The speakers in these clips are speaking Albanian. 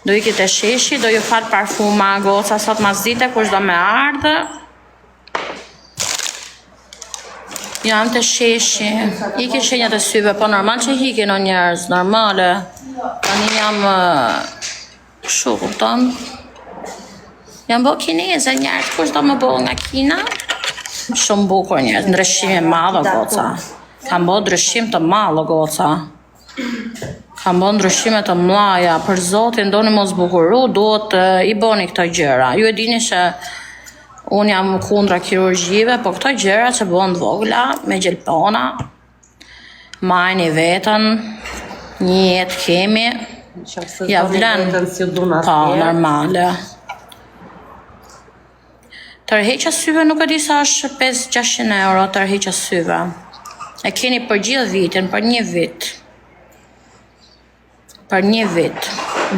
Do iki të sheshi, do ju fal parfuma goca sot mas dite, kush do me ardhë. Jam të sheshi, iki shenjat e syve, po normal që hiki në njerëz, normale. Tani jam shu, kupton? Jam bo kineze njerëz, kush do me bo nga Kina? Shumë bukur njerëz, ndryshime madhe goca. Kam bo ndryshim të madhe goca. Kam bo ndryshime të mlaja, për zotin do një mos bukuru, duhet i boni këto gjëra. Ju e dini që unë jam kundra kirurgjive, po këto gjëra që bëhen vogla, me gjelpona, majni vetën, një jetë kemi, ja vlen, pa, normale. Tërheqja syve nuk e di sa është 500-600 euro tërheqja syve. E keni për gjithë vitin, për një vit. Për një vit.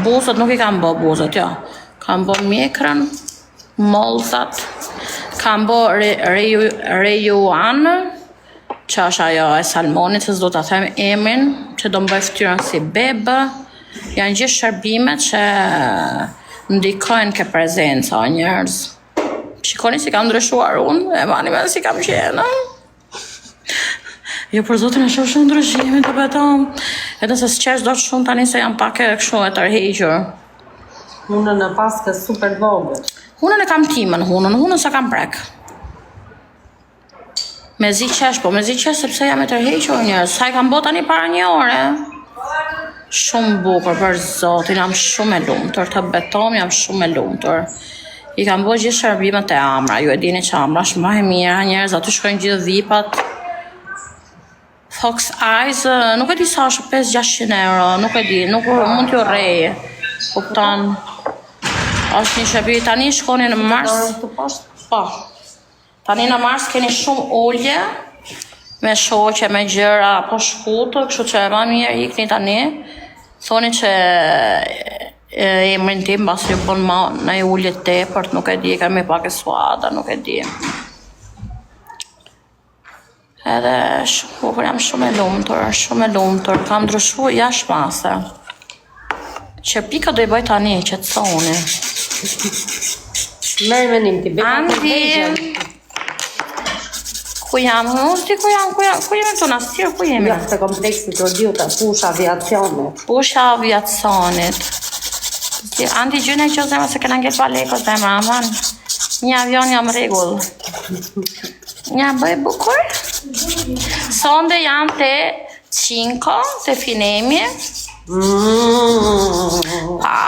Buzët nuk i kam bë buzët, jo. Kam bë mjekrën, mollzat, kam bë rejuan, që është ajo e salmonit, që s'do të them emrin, që do më bëj ftyrën si bebë. Janë gjithë shërbimet që ndikojnë ke prezenca o njerëz. Shikoni si kam ndryshuar unë, e mani me si kam qenë. Jo, për zotin e shoh shumë ndryshime të beton. Edhe se s'qesh do të shumë tani se jam pak e kështu e tërhequr. Hunën e paske super vogël. Hunën e kam timën, hunën sa kam prek. Me zi qesh, po me zi qesh sepse jam e tërhequr njerëz. Sa i kam bë tani para një ore. Shumë bukur për zotin, jam shumë e lumtur, të beton jam shumë e lumtur. I kam bë gjithë shërbimet e Amra, ju e dini që Amra është më e mira njerëz, aty shkojnë gjithë vipat. Fox Eyes, nuk e di sa është 500-600 euro, nuk e di, nuk mund t'ju rrej. Kupton. Është një shërbi, tani shkoni në Mars. Po. Tani në Mars keni shumë ulje, me shoqe, me gjëra, po shkutë, kështu që e ma mirë ikni tani. Thoni që emrin tim, bas ju bon ma në e ullit tepërt, nuk e di, kam e pak e suada, nuk e di. Edhe bukur jam shumë e lumtur, kam ndryshu jashtë mase. Që pika do i bëj tani, që të thoni. Merë menim ti, beka Andi, ku jam? Ku jemi të nastirë, ku jemi? Ja, të kompleksit të djuta, pusha aviacionit. Pusha aviacionit. Andi gjyne që zemra se këna ngell paleko zemra, aman. Një avion jam regull. Një bëj bukur. Sonde janë të 5 të finemi. Pa.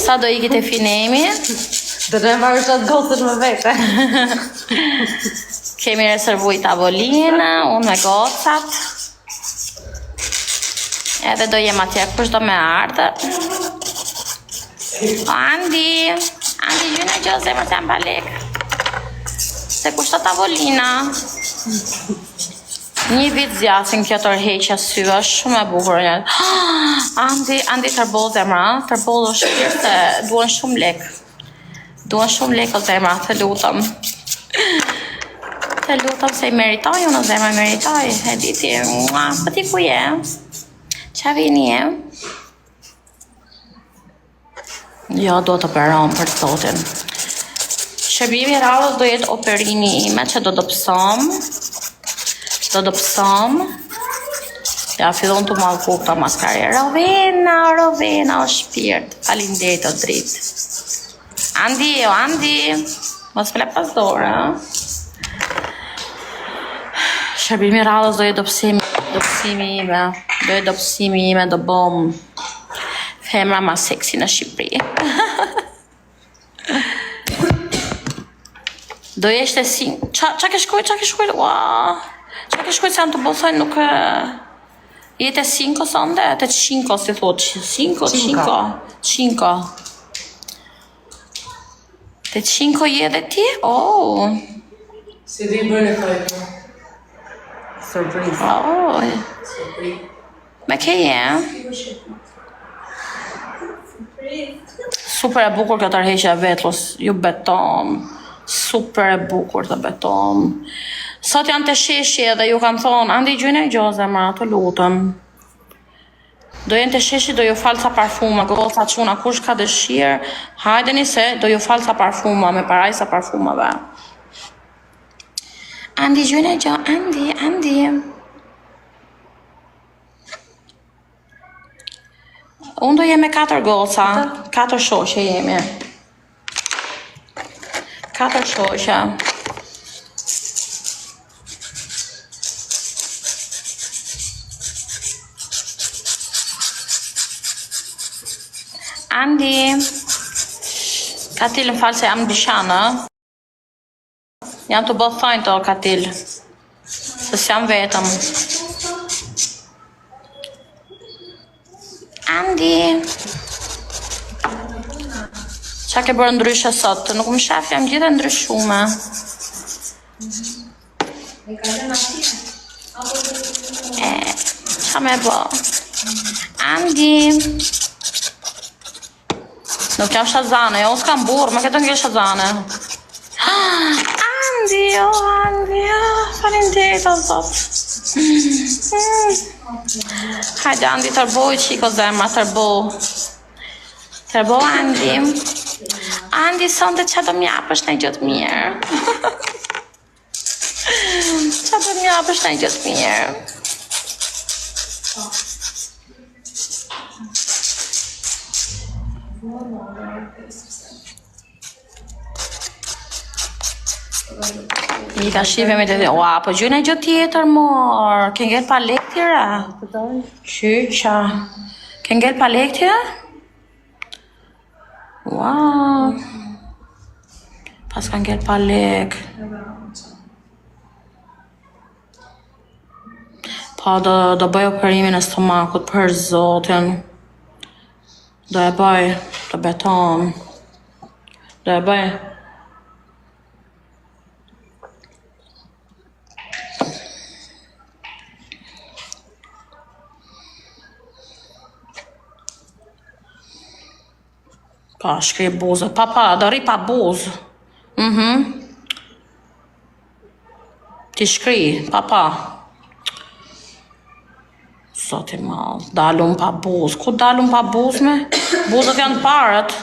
Sa do iki të finemi? Dhe ne marrë qatë gotën me vete. Kemi reservuj tavolinë, unë me gocat. Edhe do jem atje, kush do me ardë. Andi gjyne që zemër të jam balek. Se kushto tavolina. Një vit zjasin kjo tërheqja syve, shumë e bukur njët. Andi tërbol zemra, tërbol o shpirë se duen shumë lek. Duen shumë lek o zemra, të lutëm. Të lutëm se i meritoj, unë o zemra i meritoj. E diti, për ti ku je? Qa vini je? Jo, do të operon për zotin. Shërbimi radhës do jetë operini ime që do pësom. Ja, fillon të malë ku këta maskare. Rovena, o shpirt. Falinderit o dritë. Andi. Mos fle pas dore. Shërbimi radhës do jetë dopsimi ime. Do bom femra ma seksi në Shqipëri. Do jeshte si... Qa ke shkujt? Ua! Qa ke shkujt se janë të bëthoj nuk... Jete 5 sonde? Te 5 si thot. 5. Te 5 jede ti? Oh! Si di bërë e kajtë? Surprise. Oh! Me ke je? Super e bukur këtë tërheqja vetlos, ju beton. Super e bukur të beton. Sot janë të sheshi edhe ju kam thonë, andi gjyne i gjo zemra, të lutëm. Do jenë të sheshi, do ju falë ca parfuma, goca quna, kush ka dëshirë, hajdeni se do ju falë ca parfuma, me paraj sa parfumave. Andi, gjyne gjo, Andi. Unë do jemi 4 goca, 4 shoqe jemi. 4 shoqe. Andi, Katil më falë se jam në bishana. Jam të bëth thajnë të Katil, se s'jam vetëm. Andi, qa ke bërë ndryshe sot? Nuk më shaf, jam gjithë ndryshume. Qa me bë? Andi, nuk jam shazane, jo s'kam burë, më këtë ngell shazane. Andi, faleminderit o zot. Hajde Andi, tërboj qiko zemra, tërbo Andi. Andi, sonde qa do m'japësh në gjëtë mirë. Qa do m'japësh në gjëtë mirë. I ka shive me të dhe, ua, po gjyne gjë tjetër, mor, ke ngell pa lek tjera? Qyqa, ke ngell pa lek tjera? Ua, pas ka ngell pa lek. Pa, do bëj operimin e stomakut për zotin. Do e bëj, do beton. Do e bëj. Pa, shkri buzë. Pa, do ri pa buzë. Ti shkri, pa. Zoti malë, dalun pa buzë. Ku dalun pa buzë me? Buzët janë parët.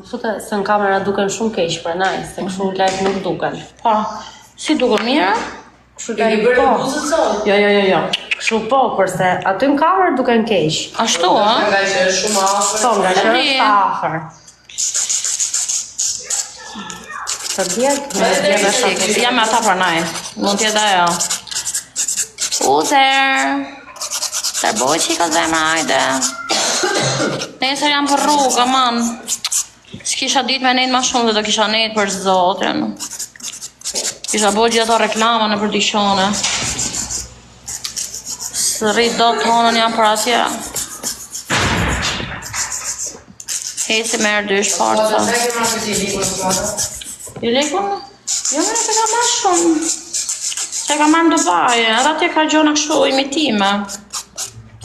Fute, se në kamera duken shumë keq për naj, se kështu live nuk duken. Pa, si duken mirë? Kështu Ke live bërë po. buzët sot? Jo. Kështu po, përse aty në kamerë duken keq. Ashtu, a? Nga që është shumë afër. Po, nga që Ri. është afër. Të djetë, me djetë Shik, jam ata për naj. Mund t'jetë ajo. Uzer. Tërboj qiko zemra, ajde. Nesër jam për rrugë, man. S'kisha ditë me nejtë ma shumë dhe do kisha nejtë për zotin. Kisha bo gjithë ato reklama në për dishone. Së rritë do të honën jam për asja. Heci merë dysh Po, partë. dhe se ke marrë këti likën të marrë? I lekun? Jo, me në ka marrë shumë. Se ka marrë në Dubai, edhe atje ka gjona kështu imitime.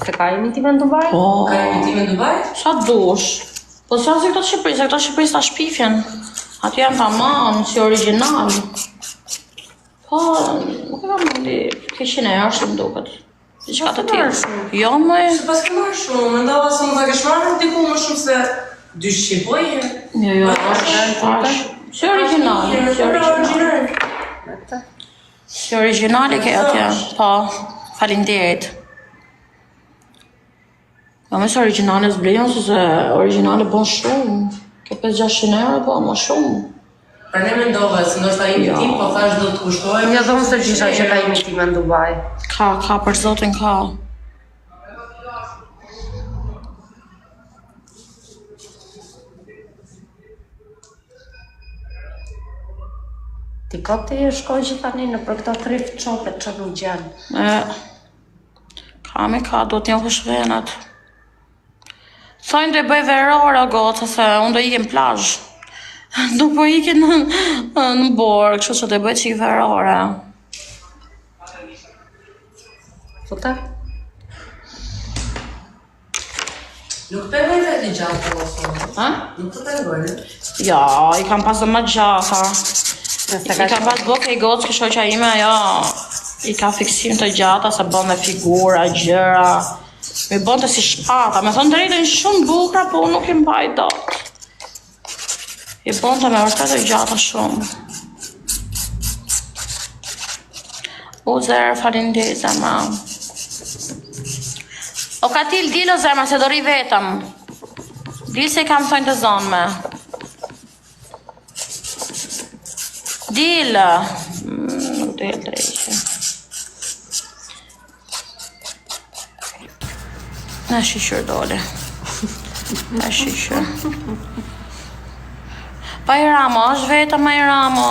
Se ka imitime në Dubai? Ka imitime në Dubai? Sa dush? Po sa si këto Shqipëri, se këto Shqipëri ta shpifjen. Aty janë tamam, si original. Po, nuk e ka mundi, 100 euro shumë duket. Diçka të tjerë. Jo, më Se pas ke marrë shumë, mendova se më ta kesh marrë diku më shumë se 200 po je. Jo, është. Si original, Si originali ke atje. Po, falinderit. Jo, me se originale s'blejon, se originale bon shumë. Ke 5-600 euro, po, më shumë. Pra ne mendova se ndoshta imitim, po thash do të kushtojë. Një dhomë se gjisha që ka imitime në Dubai. Ka, për zotin ka. Ti koti shkoj që tani në për këto thrift shopet që nuk gjenë. Ka, do t'jam kushvenat. Thojnë do i bëj verore, goca, se unë do ikim plazh. Nuk po ikin në borë, kështu që do i bëj qik verore. Fute? Nuk pengoj të ti gjatë po ose. Ha? Nuk të pengoj, ne? Ja, i kam pas dhe më gjata. Nëse I kam pas boke i gocë kështu që ime, ja. I ka fiksim të gjata, se bën me figura, gjëra. Mi bën të si shpata, me thonë drejtën shumë bukra, po unë nuk i mbaj dot. I bën të me vërtet të gjata shumë. U zërë, falinderit zemra. O Katil, dilo zemra, se do ri vetëm. Dil se i kam thonjë të zonë me. Dil. Nuk del drejtë. Në shishur dole. Në shishur. Pa i ramo, është vetëm ma i ramo.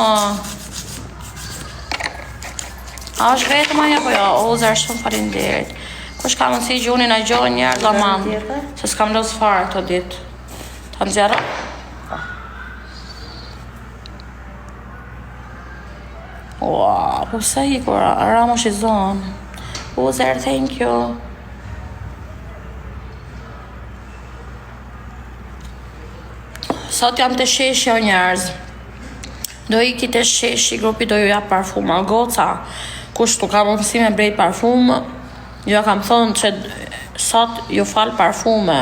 A është vetëm aja, po jo, o zërë shumë falinderit. Kush ka mësi gjuni në gjohë njerë do manë, se s'kam lësë farë këto ditë. Ta nëzjera? Wow, po pëse i kur, ramo shizon. O zërë, thank you. Sot jam të sheshi o njerëz. Do i ki të sheshi, grupi do ju ja parfuma. Goca, kush tu ka mësi me brejt parfumë, jo kam thonë që sot ju fal parfume.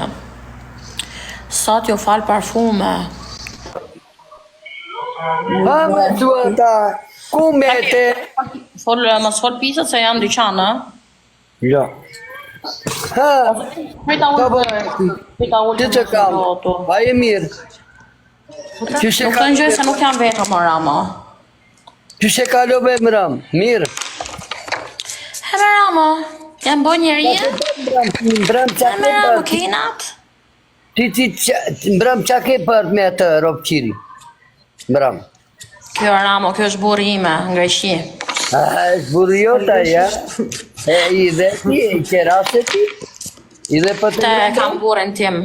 Sot ju fal parfume. Mama tuata, come te? Mos fol pisët se janë dyqanë, Ja. Ha, Prita ullë ti që kam? Pa e mirë. Që Nuk të njëjë se nuk janë vetëm o Ramo. Që she kalove më ram? Mirë. He me Ramo, janë bo njerije? Mbram qa He me ke Ramo, për? kejnat? Mbram qa ke për me të ropqiri? Mbram. Kjo Ramo, kjo është burri ime, në Greqi. A, është burë jota, ja? E, i dhe ti, i qera se ti? I dhe për të Te kam burrin tim.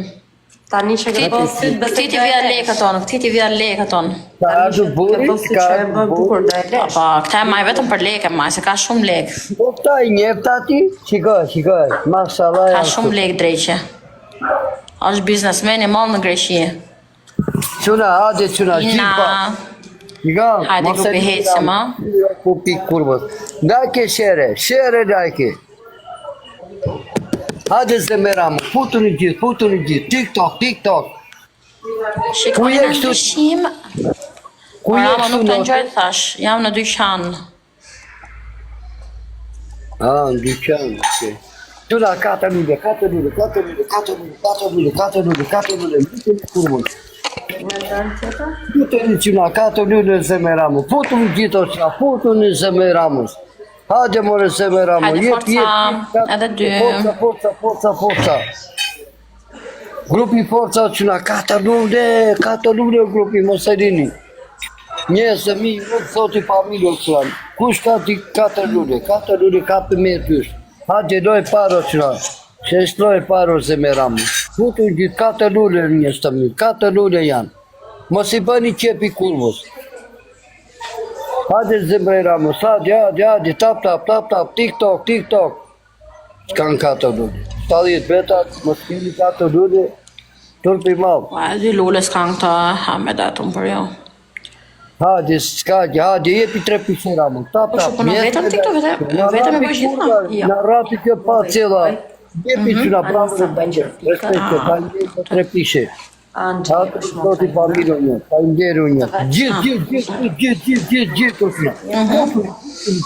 Tani që ke bërë sytë Këti ti vija lekët tonë, këti ti vija lekët tonë. Ka ardhë burri, ka ardhë burri. bukur do e lesh. Po, këta e maj vetëm për lekë, maj, se ka shumë lekë. Po ta i njefta ti? Shikoj, mashallah. Ka shumë lekë drejqe. është biznesmen i madh në Greqi. Quna, hajde quna, Ina, Shikoj, hajde grupi hecim, a? Po pik kurbët. Nga ke shere nga ke. Hajde zemeramu, futuni gjithë, TikTok. Shikoj je në kështu? ndryshim. Ku je Ramo kështu nuk të në- njojë thash, jam në dyqan. Në dyqan, okej. Quna, 4 lule, kurbët. Futuni quna, 4 lule zemeramu, futuni gjithë o quna, futuni zemeramu. Hajde more zemeramu, Hajde, forca, edhe dy. Forca. Grupi forca quna, 4 lule grupi Moserini. Njëse mi, nuk thoti familjo qëlan. Kush ka ti 4 lule? 4 lule ka për me pysh. Hajde doj paro qëna. Se shloj paro zemeramu. Futu gjithë 4 lule njës të mirë, 4 lule janë. Mos i bëni qepi kurvës. Hajde zemeramu, hajde, tap, TikTok. S'kan 4 lule. 70 betat, mos kini 4 lule. Turpi malë. Po, e dy lullës kanë këta, ha me datun për jo. Hajde, hajde, jepi 3 pisera më. Po shukon në vetëm TikTok, vetëm e bëj gjitha? Jo. Në rati kjo pa cila. Jepi që në pramë dhe bëngjë. Respekte, pa ndjerë 3 pishe. Hajde, do t'i familjo një, pa ndjerë një. Gjithë, kërshna.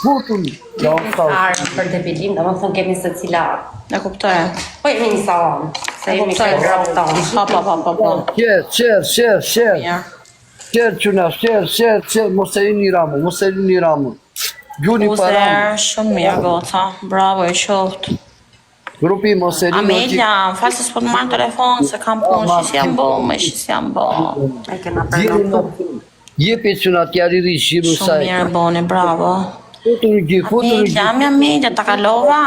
Futun. Arë për debilim, do më thënë kemi se cila. E kuptoj. Po jemi një salon, se jemi Kuptoj. këtë grafë tonë. Po. Shër. Ja. Shër quna, shër. Mos e rini ramu. Gjuni pa ramu. Uzer, shumë mirë goca. Bravo, i qoftë. Grupi mos e rini. Amelia, më falë se s'po të marrë telefon, se kam punë, që si jam bo. E kena përnë. Jepi quna t'jariri shiru Shumë saj. mirë boni, bravo. Futun gjithë. Amelia, ta kalova.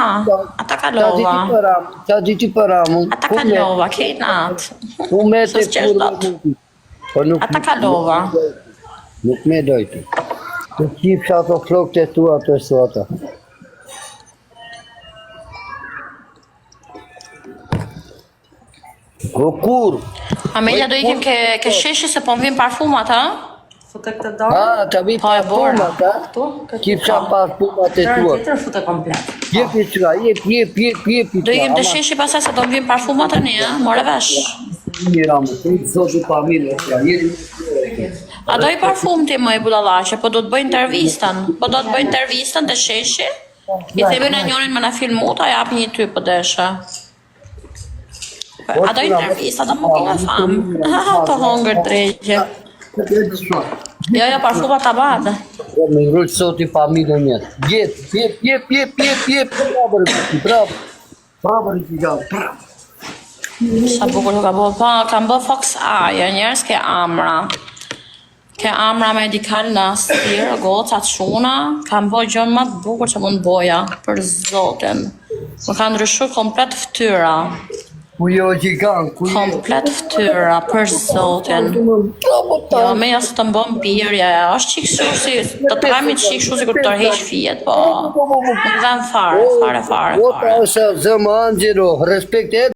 Ata kalova. Qa diti për ramu. Ata kalova, kejnat. Ku me të Sos qeshtat. Ata kalova. Nuk me dojti. Të qipë ato flokët e tua të suata. O kur? Amelia, do ikim ke sheshi se po më vim parfumat, ha? Fute këtë dorë. Ha, ta vi Pa e bora. pumat, ha? Këtu, këtu. Kisha pas pumat e Dorë tua. tjetër fute komplet. Jepi qëra, jepi Do jem të sheshi pasaj se do më vim parfumat tani, a? More vesh. Mira, më të zotë familje, A do i parfum ti më i budallashe, po do të bëj intervistën. Po do të bëj intervistën të sheshi. I themi në njonin më në filmu, ta japi një ty për desha. A do intervista, do më bëllë fam. Të hongër drejgje. Jo, parfumat të badë. Me ngrujtë sot i familjen jetë. Jep, bravo, bravo, Sa bukur të ka bo, pa, kam bë Fox Eye, njerës ke amra. Ke amra medical lastir, gocat shuna, kam bë gjën më të bukur që mund boja, për zotin. Më ka ndryshu komplet ftyra. Ku jo gjigan, ku jo. Komplet ftyra, për zotin. Jo, me jasë të mbëm pirje, është qikë shu si, të trajmi qikë shu si kur të tërheq fijet, po. Nuk dhem fare. Ota është zëmë angjero, respekt